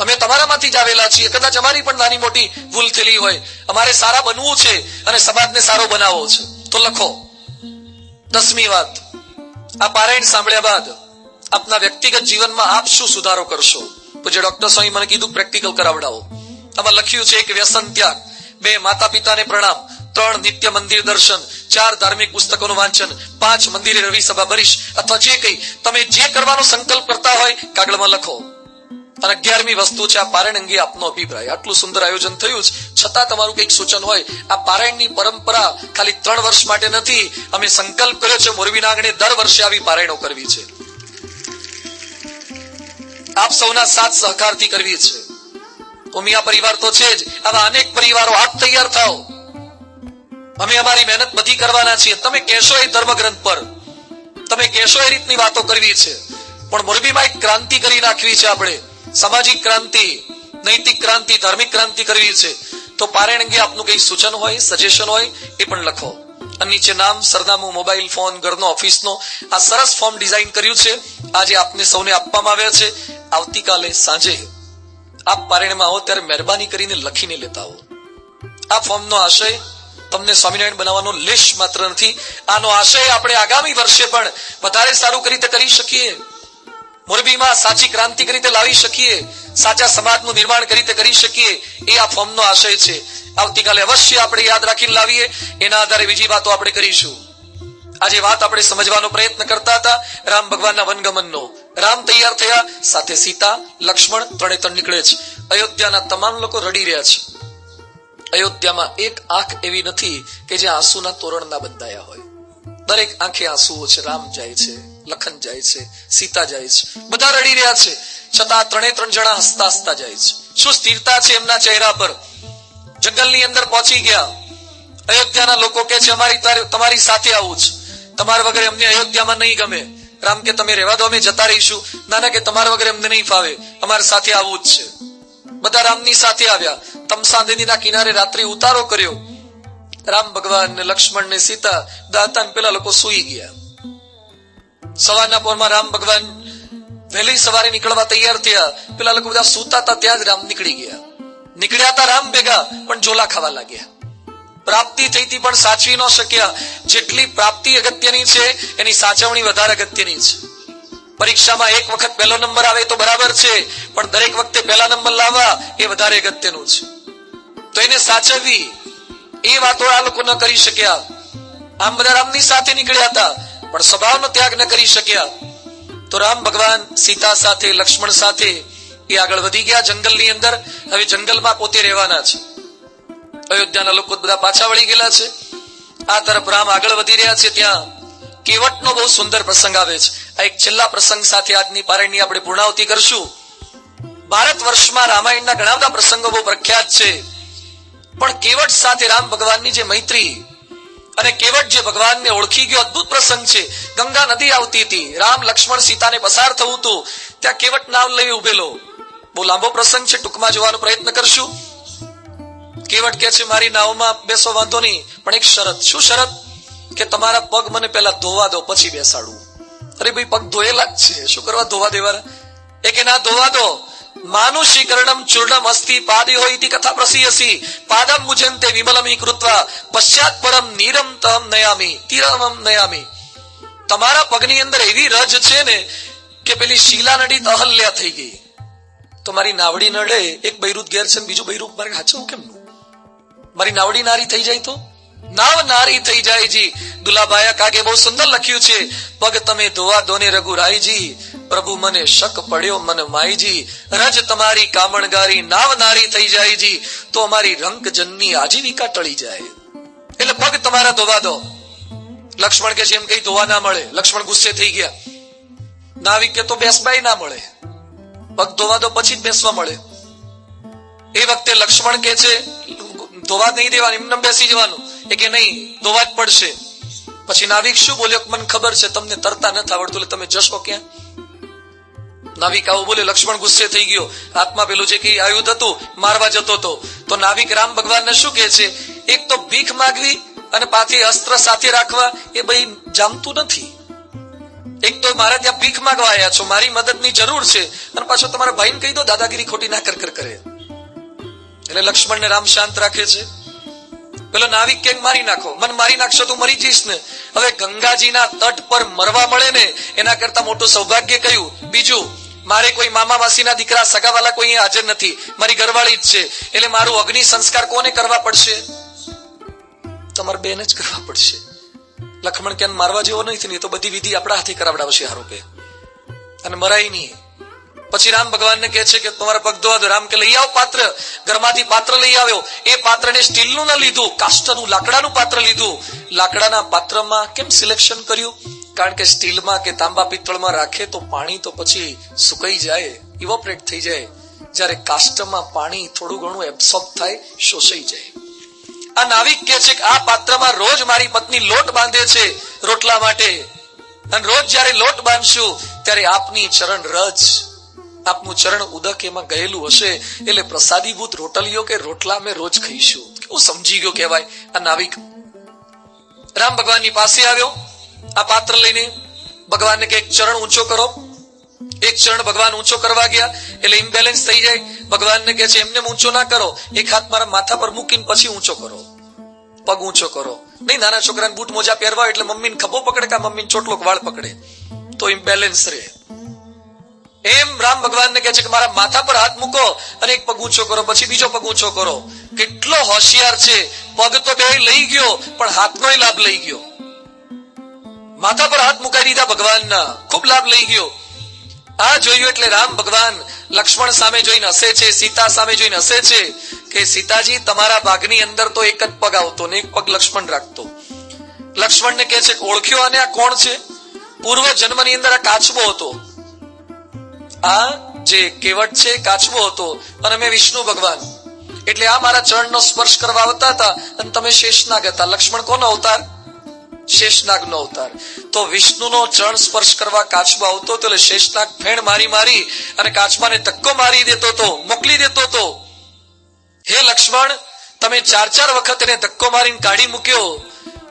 અમે તમારામાંથી જ આવેલા છીએ. કદાચ અમારી પણ નાની મોટી ભૂલ થયેલી હોય. અમારે સારા બનવું છે અને સમાજને સારો બનાવવો છે, તો લખો. 10મી વાત, આ પારાયણ સાંભળ્યા બાદ આપના વ્યક્તિગત જીવનમાં આપ શું સુધારો કરશો? પૂજ્ય ડોક્ટર સ્વામી મને કીધું પ્રેક્ટિકલ કરાવડાવો. આમાં લખ્યું છે 1 વ્યસન ત્યાગ, 2 માતા પિતાને પ્રણામ, 3 નિત્ય મંદિર દર્શન, 4 ધાર્મિક પુસ્તકોનું વાંચન, 5 મંદિરે રવિ સભા ભરીશ. અથવા જે કઈ તમે જે કરવાનો સંકલ્પ કરતા હોય કાગળમાં લખો. અને 11મી વસ્તુ છે આ પારાયણ અંગે આપનો અભિપ્રાય. આટલું સુંદર આયોજન થયું છે, છતાં તમારું કઈક સૂચન હોય. આ પારાયણની પરંપરા ખાલી 3 વર્ષ માટે નથી. અમે સંકલ્પ કર્યો છે મોરબીના આંગણે દર વર્ષે આવી પારાયણો કરવી છે. આપ સૌના સાથ સહકારથી કરવી છે. ઉમિયા પરિવાર તો છે જ, આવા અનેક પરિવારો આપ તૈયાર થાઓ. અમે અમારી મહેનત બધી કરવાના છીએ. તમે કહેશો એ ધર્મગ્રંથ પર, તમે કહેશો એ રીતની વાતો કરવી છે. પણ મોરબીમાં એક ક્રાંતિ કરી નાખવી છે. આપણે સામાજિક ક્રાંતિ, નૈતિક ક્રાંતિ, ધાર્મિક ક્રાંતિ કરવી છે. તો પારાયણ અંગે આપનું કઈ સૂચન હોય, સજેશન હોય એ પણ લખો. અને નીચે નામ, સરનામું, મોબાઈલ ફોન, ઘરનો, ઓફિસનો આ સરસ ફોર્મ ડિઝાઇન કર્યું છે. આજે આપને સૌને આપવામાં આવ્યા છે. આવતીકાલે સાંજે આપ પારાયણમાં આવો ત્યારે મહેરબાની કરીને લખીને લેતા આવો. આ ફોર્મનો આશય તમને સ્વામિનારાયણ બનાવવાનો લેશ માત્ર નથી. આનો આશય આપણે આગામી વર્ષે પણ વધારે સારું રીતે કરી શકીએ, મોરબીમાં સાચી ક્રાંતિ રીતે લાવી શકીએ, સાચા સમાજનું નિર્માણ કરી શકીએ, એ આ ફોર્મનો આશય છે. આવતીકાલે અવશ્ય આપણે યાદ રાખીને લાવીએ. એના આધારે બીજી વાતો આપણે કરીશું. આજે વાત આપણે સમજવાનો પ્રયત્ન કરતા હતા રામ ભગવાનના વનગમનનો. રામ તૈયાર થયા, સાથે સીતા, લક્ષ્મણ, 3 નીકળે છે. અયોધ્યાના તમામ લોકો રડી રહ્યા છે. અયોધ્યામાં એક આંખ એવી નથી કે જે આંસુના તોરણ ના બંધાયા હોય. દરેક આંખે આંસુઓ છે. રામ જાય છે, લખન જાય છે, સીતા જાય છે, બધા રડી રહ્યા છે. છતાં 3 જણા હસતા હસતા જાય છે. શું સ્થિરતા છે એમના ચહેરા પર. જંગલની અંદર પહોંચી ગયા. અયોધ્યાના લોકો કે છે તમારી સાથે આવું છે, તમારા વગર અમને અયોધ્યામાં નહીં ગમે. રામ કે તમે રહેવા દો, અમે જતા રહીશું. નાના કે તમારા વગર અમને નહીં ફાવે, અમારે સાથે આવવું જ છે. બધા રામની સાથે આવ્યા. તમસા નદીના કિનારે રાત્રે ઉતારો કર્યો. રામ ભગવાન ને લક્ષ્મણ ને સીતા દાતા ને પેલા લોકો સુઈ ગયા. સવારના પોરમાં રામ ભગવાન વહેલી સવારે નીકળવા તૈયાર થયા. પેલા લોકો બધા સૂતા હતા ત્યાં જ રામ નીકળી ગયા. નીકળ્યા હતા રામ ભેગા, પણ ઝોલા ખાવા લાગ્યા. પ્રાપ્તિ થઈ હતી પણ સાચવી ન શક્યા. જેટલી પ્રાપ્તિ અગત્યની છે એની સાચવણી વધારે અગત્યની છે. પરીક્ષામાં એક વખત પહેલો નંબર આવે તો બરાબર છે, પણ દરેક વખતે પહેલા નંબર લાવવા એ વધારે અગત્યનું છે. તો એને સાચવવી, એ વાતો આ લોકો ન કરી શક્યા. આમ બધા રામની સાથે નીકળ્યા હતા, પણ સ્વભાવનો ત્યાગ ન કરી શક્યા. તો રામ ભગવાન સીતા સાથે, લક્ષ્મણ સાથે એ આગળ વધી ગયા જંગલની અંદર. હવે જંગલમાં પોતે રહેવાના છે. અયોધ્યાના લોકો બધા પાછા વળી ગયેલા છે. આ તરફ રામ આગળ વધી રહ્યા છે. ત્યાં કેવટનો બહુ સુંદર પ્રસંગ આવે છે. આ એક છેલ્લા પ્રસંગ સાથે આજની પારાયણની આપણે પૂર્ણાવતી કરશું. ભારત વર્ષમાં રામાયણના ઘણા બધા પ્રસંગો બહુ પ્રખ્યાત છે, પણ કેવટ સાથે રામ ભગવાનની જે મૈત્રી, અને કેવટ જે ભગવાનને ઓળખી ગયો, અદ્ભુત પ્રસંગ છે. ગંગા નદી આવતી હતી, રામ લક્ષ્મણ સીતાને પસાર થવું હતું, ત્યાં કેવટ નાવ લઈ ઉભેલો. બહુ લાંબો પ્રસંગ છે, ટૂંકમાં જોવાનો પ્રયત્ન કરશું. કેવટ કે છે મારી નાવમાં બેસો, વાંધો નહીં, પણ એક શરત. શું શરત? કે તમારા પગ મને પહેલા ધોવા દો, પછી બેસાડું. અરે ભાઈ, પગ ધોયેલા જ છે, શું કરવા ધોવા દેવાના? એ કે ના, ધોવા દો. માનુષી કર્ણમ ચૂર્ણમ અસ્તિ પાદયો ઇતિ કથા પ્રસીયસી પાદમ મુજંતે વિમલમી કૃત્વા પશ્ચાત પરમ નીરમ તમ નયામી તિરમમ નયામી. તમારા પગની અંદર એવી રજ છે ને કે પેલી શીલા નડી અહલ્યા થઈ ગઈ. તો મારી નાવડી નડે, એક બૈરુત ઘેર છે, બીજું બૈરુત મારે હાચવું કેમનું? મારી નાવડી નારી થઈ જાય તો નાવ નારી થઈ જાય. જી દુલાભાયા કાગે બહુ સુંદર લખ્યું છે, પગ તમે ધોવા દોને રઘુરાયજી, પ્રભુ મને શક પડ્યો મન માઈજી, રજ તમારી કામણગારી નાવ નારી થઈ જાય જી, તો અમારી રંગ જનની આજીવિકા ટળી જાય. એટલે પગ તમારા ધોવા દો. લક્ષ્મણ કે છે એમ કઈ ધોવા ના મળે. લક્ષ્મણ ગુસ્સે થઈ ગયા. નાવિક કે તો બેસબાઈ ના મળે, પગ ધોવા દો પછી જ બેસવા મળે. એ વખતે લક્ષ્મણ કે છે ધોવા નહીં દેવાનું, એમને બેસી જવાનું. એ કે નહીં, ધોવા જ પડશે. પછી નાવિક શું બોલ્યો? મને ખબર છે તમને તરતા નથી આવડતું, એટલે તમે જશો ક્યાં? નાવિક આવું બોલે. લક્ષ્મણ ગુસ્સે થઈ ગયો. હાથમાં પેલું જે કઈ આયુધ હતું મારવા જતો હતો. તો નાવિક રામ ભગવાનને શું કહે છે? એક તો ભીખ માંગવી અને પાછી અસ્ત્ર સાથે રાખવા, એ ભાઈ જામતું નથી. એક તો મારે ત્યાં ભીખ માંગવા આવ્યા છો, મારી મદદની જરૂર છે, અને પાછો તમારા ભાઈને કહી દો દાદાગીરી ખોટી ના કર કરે. એટલે લક્ષ્મણને રામ શાંત રાખે છે. પેલો નાવિક કેમ મારી નાખો, મને મારી નાખશો તો મરી જઈશ ને. હવે ગંગાજીના તટ પર મરવા મળે ને એના કરતા મોટું સૌભાગ્ય કયું? બીજું, મારે કોઈ મામા માસીના દીકરા સગાવાલા કોઈ હાજર નથી, મારી ઘરવાળી જ છે. એટલે મારું અગ્નિ સંસ્કાર કોને કરવા પડશે? તમારે બેન જ કરવા પડશે. લક્ષ્મણ કેમ મારવા જેવો નથી ને, તો બધી વિધિ આપણા હાથે કરાવડાવશે આરોપે, અને મરાય નહીં. પછી રામ ભગવાનને કહે છે કે તમારા પગ ધોવા દો. રામ કે લઈ આવો પાત્ર. ઘરમાંથી પાત્ર લઈ આવ્યો. એ પાત્રને સ્ટીલનું ના લીધું, કાષ્ટનું લાકડાનું પાત્ર લીધું. લાકડાના પાત્રમાં કેમ સિલેક્શન કર્યું? કારણ કે સ્ટીલમાં કે તાંબા પિત્તળમાં રાખે તો પાણી તો પછી સુકાઈ જાય, ઇવોપરેટ થઈ જાય. જ્યારે કાષ્ટમાં પાણી થોડું ઘણું એબ્સોર્બ થાય, શોષાઈ જાય. આ નાવિક કે છે કે આ પાત્રમાં રોજ મારી પત્ની લોટ બાંધે છે રોટલા માટે, અને રોજ જયારે લોટ બાંધશું ત્યારે આપની ચરણ રજ, આપનું ચરણ ઉદક એમાં ગયેલું હશે, એટલે પ્રસાદીભૂત રોટલીઓ કે રોટલા અમે રોજ ખાઈશું. કેવું સમજી ગયો કહેવાય આ નાવિક. રામ ભગવાનની પાસે આવ્યો આ પાત્ર લઈને. ભગવાનને કે એક ચરણ ઊંચો કરો. એક ચરણ ભગવાન ઊંચો કરવા ગયા એટલે ઇમ્બેલેન્સ થઈ જાય. ભગવાનને કે છે એમને ઊંચો ના કરો, એક હાથ મારા માથા પર મૂકીને પછી ઊંચો કરો, પગ ઊંચો કરો. નહીં, નાના છોકરાને બૂટ મોજા પહેરવા એટલે મમ્મીને ખભો પકડે કે મમ્મીને ચોટલો વાળ પકડે તો ઇમ્બેલેન્સ રહે. એમ રામ ભગવાનને કહે છે કે મારા માથા પર હાથ મૂકો અને એક પગ ઊંચો કરો, પછી બીજો પગ ઊંચો કરો. કેટલો હોશિયાર છે! પગ તો બે લઈ ગયો, પણ હાથનો લાભ લઈ ગયો. માથા પર હાથ મુકાઈ દીધા ભગવાનના, ખૂબ લાભ લઈ ગયો. આ જોયું એટલે રામ ભગવાન લક્ષ્મણ સામે જોઈને હસે છે, સીતા સામે જોઈને હસે છે કે સીતાજી તમારા ભાગની અંદર તો એક જ પગ આવતો ને એક પગ લક્ષ્મણ રાખતો. લક્ષ્મણને કહે છે ઓળખ્યો અને આ કોણ છે? પૂર્વ જન્મની અંદર આ કાચબો હતો. આ જે કેવટ છે કાચબો હતો, અને મેં વિષ્ણુ ભગવાન. એટલે આ મારા ચરણનો સ્પર્શ કરવા આવતા હતા, અને તમે શેષનાગ હતા. લક્ષ્મણ કોનો અવતાર? શેષનાગનો અવતાર. તો વિષ્ણુનો ચરણ સ્પર્શ કરવા કાચબો આવતો હતો, એટલે શેષનાગ ફેણ મારી મારી અને કાચબાને ધક્કો મારી દેતો હતો, મોકલી દેતો હતો. હે લક્ષ્મણ, તમે 4 વખત એને ધક્કો મારીને કાઢી મૂક્યો,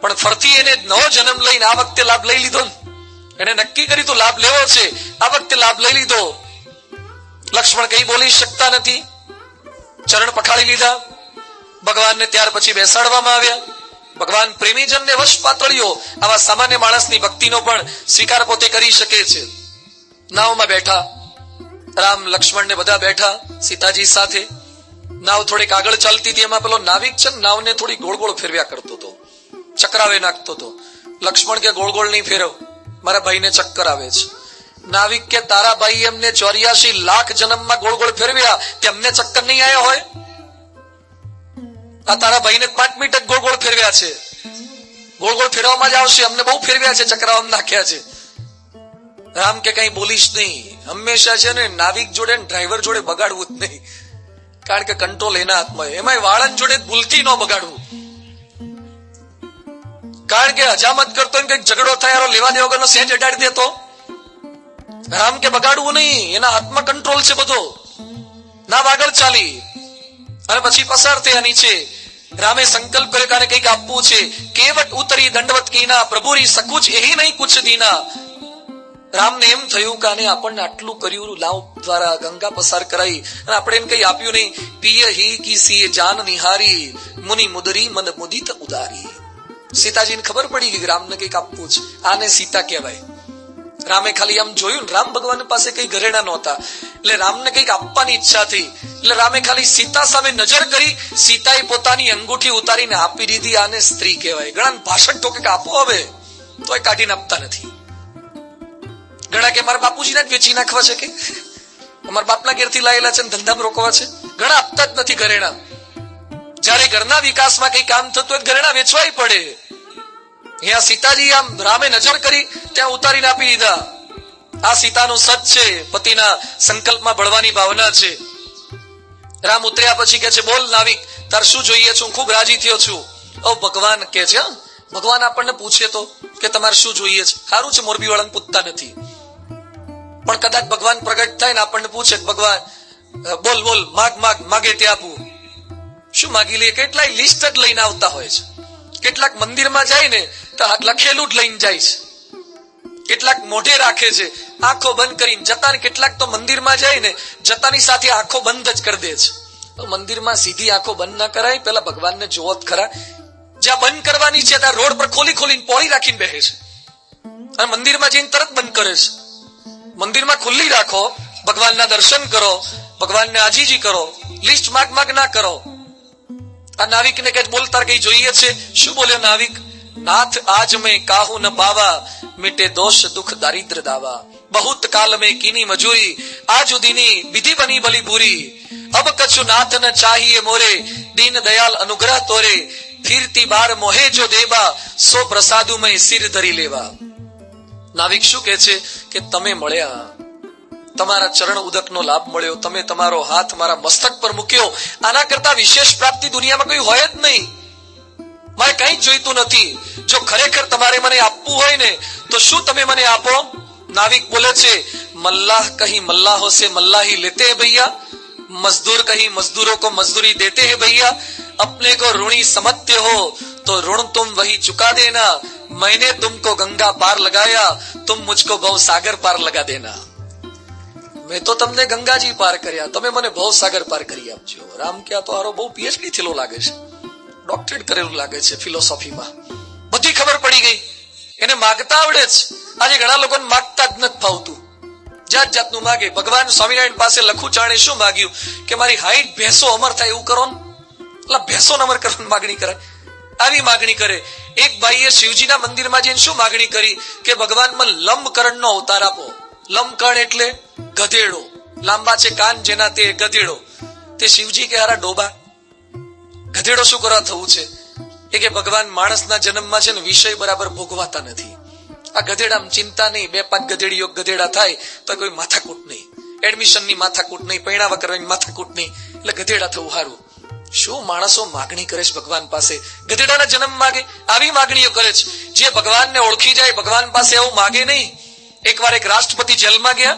પણ ફરતી એને નવો જન્મ લઈને આ વખતે લાભ લઈ લીધો. એને નક્કી કર્યું તો લાભ લેવો છે, આ વખતે લાભ લઈ લીધો. લક્ષ્મણ કઈ બોલી શકતા નથી, ચરણ પખાડી લીધા. ભગવાનને ત્યાર પછી બેસાડવામાં આવ્યા. ભગવાન પ્રેમીજનને વશ પાતળીઓ, આવા સામાન્ય માણસની ભક્તિનો પણ સ્વીકાર પોતે કરી શકે છે. નાવમાં બેઠા, રામ લક્ષ્મણ ને બધા બેઠા સીતાજી સાથે. નાવ થોડીક આગળ ચાલતી હતી, એમાં પેલો નાવિક છે ને નાવને થોડી ગોળ ગોળ ફેરવ્યા કરતો હતો, ચક્રાવે નાખતો હતો. લક્ષ્મણ કે ગોળ ગોળ નહીં ફેરવ, મારા ભાઈને ચક્કર આવે છે. નાવિક કે તારા ભાઈ એમને 84 લાખ જન્મમાં ગોળ ગોળ ફેરવ્યા, તેમને ચક્કર નહીં આવ્યા હોય? આ તારા ભાઈને 5 મિનિટ જ ગોળ ગોળ ફેરવ્યા છે, ગોળ ગોળ ફેરવામાં જ આવશે, અમને બહુ ફેરવ્યા છે, ચક્રાવામાં નાખ્યા છે. રામ કે કઈ બોલીશ નહીં. હંમેશા છે ને નાવિક જોડે ડ્રાઈવર જોડે બગાડવું જ નહીં, કારણ કે કંટ્રોલ એના હાથમાં. એમાંય વાળંદ જોડે ભૂલથી ન બગાડવું, કારણ કે હજામત કરતો કઈક ઝઘડો થાય, લેવા દેવા વગરનો સેજ અડાડી દેતો. રામ કે બગાડવું નહીં, એના હાથમાં કંટ્રોલ છે બધો. ના આગળ ચાલી અને પછી પસાર થયા નીચે. રામે સંકલ્પ કર્યો કે કઈક આપવું છે. કેવટ ઉતરી દંડવત કીના, પ્રભુરી સકુચ એહી નહીં કુછ દીના. રામને એમ થયું કે આપણને આટલું કર્યું, લાવ દ્વારા ગંગા પસાર કરાઈ, અને આપણે એને કઈ આપ્યું નહીં. પિય હી કીસી જાન નિહારી, મુનિ મુદરી મન મુદિત ઉદારી. સીતાજીને ખબર પડી ગઈ રામને કઈક આપવું છે, આને સીતા કહેવાય. રામે ખાલી આમ જોયું ને, રામ ભગવાન પાસે કઈ ઘરેણા નહોતા, એટલે રામને કઈક આપવાની ઈચ્છા થઈ. એટલે રામે ખાલી સીતા સામે નજર કરી, સીતાએ પોતાની અંગૂઠી ઉતારીને આપી દીધી. આને સ્ત્રી કહેવાય. ઘણા ભાષણ તો કે આપો હવે, તો એ કાઢીને આપતા નથી. ઘણા કે મારા બાપુજીને જ વેચી નાખવા છે, કે અમારા બાપના ઘેરથી લાયેલા છે, ધંધામાં રોકવા છે. ઘણા આપતા જ નથી ઘરેણા. જયારે ઘરના વિકાસમાં કઈ કામ થતું હોય ઘરેણા વેચવાય પડે. અહીંયા સીતાજી આમ રામે નજર કરી ત્યાં ઉતારીને આપી દીધા. આ સીતાનું સત છે, પતિના સંકલ્પમાં ભળવાની ભાવના છે. રામ ઉતર્યા પછી કે છે, બોલ નાવિક, તાર શું જોઈએ છે? હું ખૂબ રાજી થયો છું. ભગવાન કે છે, ભગવાન આપણને પૂછે તો કે તમારે શું જોઈએ છે? સારું છે, મોરબી વાળાને પૂછતા નથી, પણ કદાચ ભગવાન પ્રગટ થાય ને આપણને પૂછે, ભગવાન બોલ બોલ, માગ માગ, માગે તે આપું. શું માગી લે? કેટલાય લિસ્ટ જ લઈને આવતા હોય છે. કેટલાક મંદિરમાં જાય ને તો લખેલું જ લઈને જાય છે, કેટલાક મોઢે રાખે છે આંખો બંધ કરીને જતા, ને કેટલાક તો મંદિરમાં જાય ને જતાની સાથે આંખો બંધ જ કરી દે છે. મંદિરમાં સીધી આંખો બંધ ના કરાય, પેલા ભગવાનને જોવો જ ખરા. જ્યાં બંધ કરવાની છે ત્યાં રોડ પર ખોલી ખોલીને પોળી રાખીને બેસે છે, અને મંદિરમાં જઈને તરત બંધ કરે છે. મંદિરમાં ખુલ્લી રાખો, ભગવાનના દર્શન કરો, ભગવાનને આજીજી કરો, લિસ્ટ માગ માગ ના કરો. આ નાવિક ને કે બોલ, તાર કઈ જોઈએ છે? શું બોલ્યો નાવિક? નાથ આજ મેં કાહુ ન પાવા, મિટે દોષ દુખ દારિદ્ર દાવા. बहुत काल में कीनी मजूरी, आज उदीनी विधि बनी भली बुरी. अब कछु नाथ न चाहिए मोरे, दीन दयाल अनुग्रह तोरे. फिरती बार मोहे जो देवा, सो प्रसादु में सिर धरी लेवा. નાવિક શું કહે છે કે તમે મળ્યા, તમારા ચરણ ઉદકનો લાભ મળ્યો, તમે તમારો હાથ મારા મસ્તક પર મૂક્યો, આના કરતા વિશેષ પ્રાપ્તિ દુનિયામાં કોઈ હોય જ નહીં. મારે કઈ જોઈતું નથી. જો ખરેખર તમારે મને આપવું હોય ને તો શું તમે મને આપો? नाविक बोले छे, मल्लाह कहीं मल्लाहों से मल्लाही लेते हैं भैया, मजदूर कहीं मजदूरों को मजदूरी देते हैं भैया. अपने को ऋणी समझते हो तो ऋण तुम वही चुका देना. मैंने तुमको गंगा पार लगाया, तुम मुझको भव सागर पार लगा देना. મેં તો તમને ગંગાજી પાર કર્યા, તમે મને ભવ સાગર પાર કરી આપજો. રામ કે આ તો હારો બહુ પીએચડી થયેલો લાગે છે, ડોક્ટરેટ કરેલું લાગે છે ફિલોસોફીમાં. બધી ખબર પડી ગઈ, એને માગતા આવડે છે. આજે ઘણા લોકોને માગતા જ નથી ફાવતું, જાત જાતનું માગે. ભગવાન સ્વામિનારાયણ પાસે લખું ચાણે શું માગ્યું કે મારી હાઈટ ભેંસો અમર થાય એવું કરો ને, એટલે ભેંસો અમર કરવાની માગણી કરાય, આવી માગણી કરે. એક ભાઈએ શિવજીના મંદિરમાં જઈને શું માગણી કરી કે ભગવાન મને લંબકર્ણનો અવતાર આપો. લંબકર્ણ એટલે ગધેડો, લાંબા છે કાન જેના તે ગધેડો. તે શિવજી કે હારા ડોબા, ગધેડો શું કરવા થવું છે? એ કે ભગવાન માણસના જન્મમાં છે ને વિષય બરાબર ભોગવાતા નથી. આ ગધેડામાં ચિંતા નહીં, 2-5 ગધેડીઓ ગધેડા થાય તો કોઈ માથાકૂટ નહીં, એડમિશનની માથાકૂટ નહીં, પૈણાવા કરવાની માથાકૂટ નહીં, એટલે ગધેડા થવું સારું. શું માણસો માગણી કરે છે ભગવાન પાસે? ગધેડાના જન્મ માગે, આવી માગણીઓ કરે છે. જે ભગવાનને ઓળખી જાય ભગવાન પાસે એવું માગે નહીં. એકવાર એક રાષ્ટ્રપતિ જેલમાં ગયા,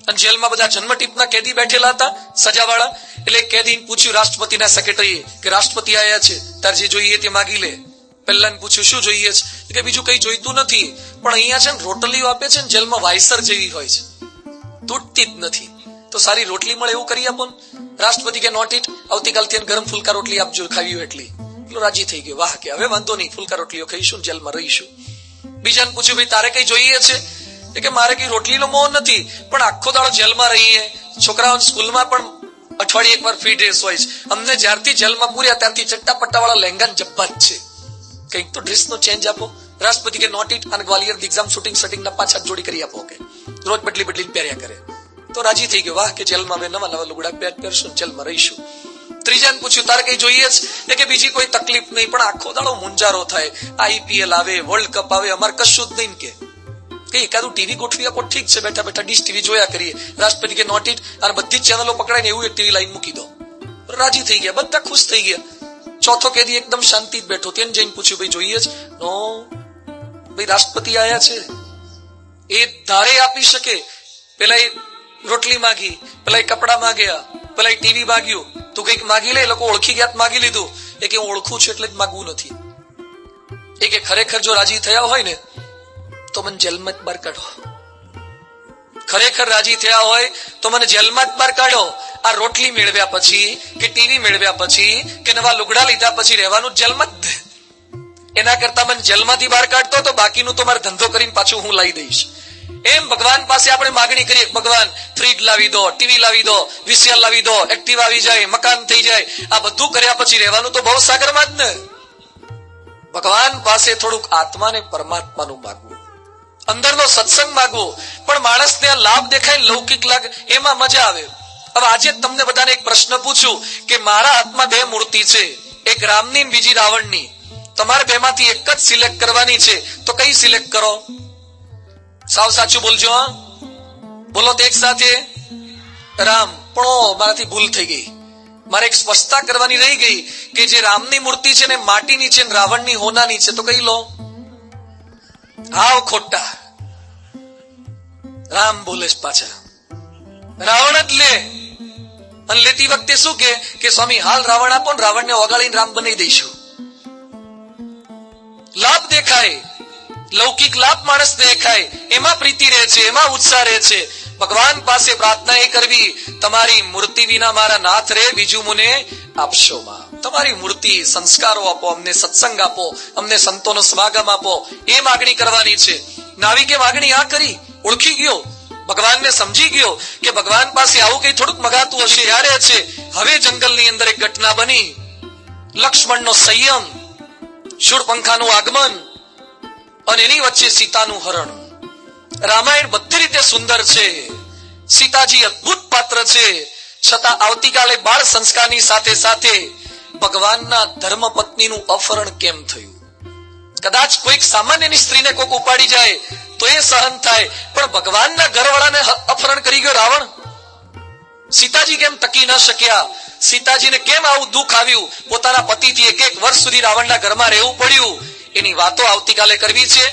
અને જેલમાં બધા જન્મટીપના કેદી બેઠેલા હતા, સજાવાળા. એટલે કેદીને પૂછ્યું રાષ્ટ્રપતિના સેક્રેટરીએ કે રાષ્ટ્રપતિ આયા છે, તાર જે જોઈએ તે માગી લે. પહેલાને પૂછ્યું શું જોઈએ છે? કે બીજું કઈ જોઈતું નથી, પણ અહીંયા છે ને રોટલીઓ આપે છે ને જેલમાં વાયસર જેવી હોય છે, તૂટતી જ નથી, તો સારી રોટલી મળે એવું કરી આપો ને. રાષ્ટ્રપતિ કે નોટ ઇટ, આવતીકાલથી ગરમ ફુલકા રોટલી આપજો, ખાવી એટલી. એટલો રાજી થઈ ગયો, વાહ કે હવે વાંધો નહીં, ફુલકા રોટલીઓ ખાઈશું, જેલમાં રહીશું. બીજાને પૂછ્યું ભાઈ તારે કઈ જોઈએ છે? કે મારે કઈ રોટલીનો મોહ નથી, પણ આખો દાડો જેલમાં રહીએ, છોકરાઓ સ્કૂલમાં પણ અઠવાડિયે એકવાર ફ્રી ડ્રેસ હોય છે. અમને જ્યારથી જેલમાં પૂર્યા ત્યારથી ચટ્ટા વાળા લહેંગા જબ્બા જ છે. કંઈક તો ડ્રેસ નો ચેન્જ આપો. રાષ્ટ્રપતિ કે નોટ ઇટ, અને ગ્વાલિયર એક્ઝામ શૂટિંગ ના 5 જોડી કરી આપો કે રોજ બદલીને પહેર્યા કરે. તો રાજી થઈ ગયો, વાહ કે જેલમાં અમે નવા લુગડા પહેરશું, જેલમાં રહીશું. ત્રીજાને પૂછ્યું, તારે કઈ જોઈએ છે કે બીજી કોઈ તકલીફ નહીં, પણ આખો દાડો મુંજારો થાય, IPL આવે, વર્લ્ડ કપ આવે, અમારે કશું જ નહીં કે કઈ એકાદું ટીવી ગોઠવી આપો, ઠીક છે, બેઠા બેઠા ડીશ ટીવી જોયા કરીએ. રાષ્ટ્રપતિ કે નોટ ઇટ, અને બધી જ ચેનલો પકડાઈને એવું એક ટીવી લાઈન મૂકી દો. રાજી થઈ ગયા, બધા ખુશ થઈ ગયા. ચોથો કેદી એકદમ શાંતિ જ બેઠો, તેને જઈને પૂછ્યું, ભાઈ જોઈએ છે? નો ભાઈ, રાષ્ટ્રપતિ આયા છે, એ ધારે આપી શકે. પેલા એ રોટલી માગી, પેલા એ કપડા માગ્યા, પેલા એ ટીવી માગ્યું. તું કઈક માગી લે, લોકો ઓળખી ગયા માગી લીધું. એ કે હું ઓળખું છું એટલે જ માગવું નથી. એ કે ખરેખર જો રાજી થયા હોય ને તો મને જેલમાં જ બહાર કાઢો. ખરેખર રાજી થયા હોય તો મને જેલમાં જ બહાર કાઢો. આ રોટલી મેળવ્યા પછી કે ટીવી મેળવ્યા પછી કે નવા લુગડા લીધા પછી રહેવાનું જેલમાં જ. એના કરતા મને જેલમાંથી બહાર કાઢતો તો બાકીનું તો મારે ધંધો કરીને પાછું હું લાવી દઈશ. એમ ભગવાન પાસે આપણે માગણી કરીએ, ભગવાન ફ્રીજ લાવી દો, ટીવી લાવી દો, VCR લાવી દો, એક્ટિવા આવી જાય, મકાન થઈ જાય. આ બધું કર્યા પછી રહેવાનું તો બહુ સાગરમાં જ ને. ભગવાન પાસે થોડુંક આત્માને પરમાત્માનું માગવું, અંદરનો સત્સંગ માગવો. પણ માણસને આ લાભ દેખાય, લૌકિક લાગે, એમાં મજા આવે. હવે આજે તમને બધાને એક પ્રશ્ન પૂછું કે મારા હાથમાં 2 મૂર્તિ છે, એક રામની બીજી રાવણની. તમારે બેમાંથી એક જ સિલેક્ટ કરવાની છે, તો કઈ સિલેક્ટ કરો? સાવ સાચું બોલજો, બોલો તો એક સાથે. રામ. પણ મારાથી ભૂલ થઈ ગઈ, મારે એક સ્પષ્ટતા કરવાની રહી ગઈ કે જે રામની મૂર્તિ છે ને માટીની છે, રાવણની હોનાની છે, તો કઈ લો? હાવ ખોટા. રામ બોલે પાછા, રાવણ જ લે. અને લેતી વખતે શું કે સ્વામી હાલ રાવણ આપો ને, રાવણને ઓગાળીને રામ બનાવી દઈશું. લાભ દેખાય, લૌકિક લાભ માણસ દેખાય, એમાં પ્રીતિ રહે છે, એમાં ઉત્સાહ રહે છે. ભગવાન પાસે પ્રાર્થના એ કરવી, તમારી મૂર્તિ વિના મારા નાથ રે, બીજું મને આપશો માં. તમારી મૂર્તિ, સંસ્કારો આપો, અમને સત્સંગ આપો, અમને સંતોનો સમાગમ આપો, એ માગણી કરવાની છે. નાવિકે માગણી આ કરી, ઓળખી ગયો, ભગવાનને સમજી ગયો કે ભગવાન પાસે આવું કઈ થોડુંક મગાતું હશે. યારે છે હવે જંગલની અંદર એક ઘટના બની, લક્ષ્મણનો સંયમ, શૂળપંખાનું આગમન, અને એની વચ્ચે સીતાનું હરણ. રામાયણ બધી રીતે સુંદર છે, સીતાજી અદ્ભુત પાત્ર છે, છતાં આવતીકાલે બાળ સંસ્કારની સાથે સાથે ભગવાનના ધર્મપત્નીનું અપહરણ કેમ થયું? કદાચ કોઈક સામાન્યની સ્ત્રીને કોઈક ઉપાડી જાય તો એ સહન થાય, પણ ભગવાનના ઘરવાળાને અપહરણ કરી ગયો રાવણ. સીતાજી કેમ ટકી ન શક્યા? સીતાજીને કેમ આવું દુઃખ આવ્યું? પોતાના પતિથી 1 વર્ષ સુધી રાવણના ઘરમાં રહેવું પડ્યું. એની વાતો આવતીકાલે કરવી છે.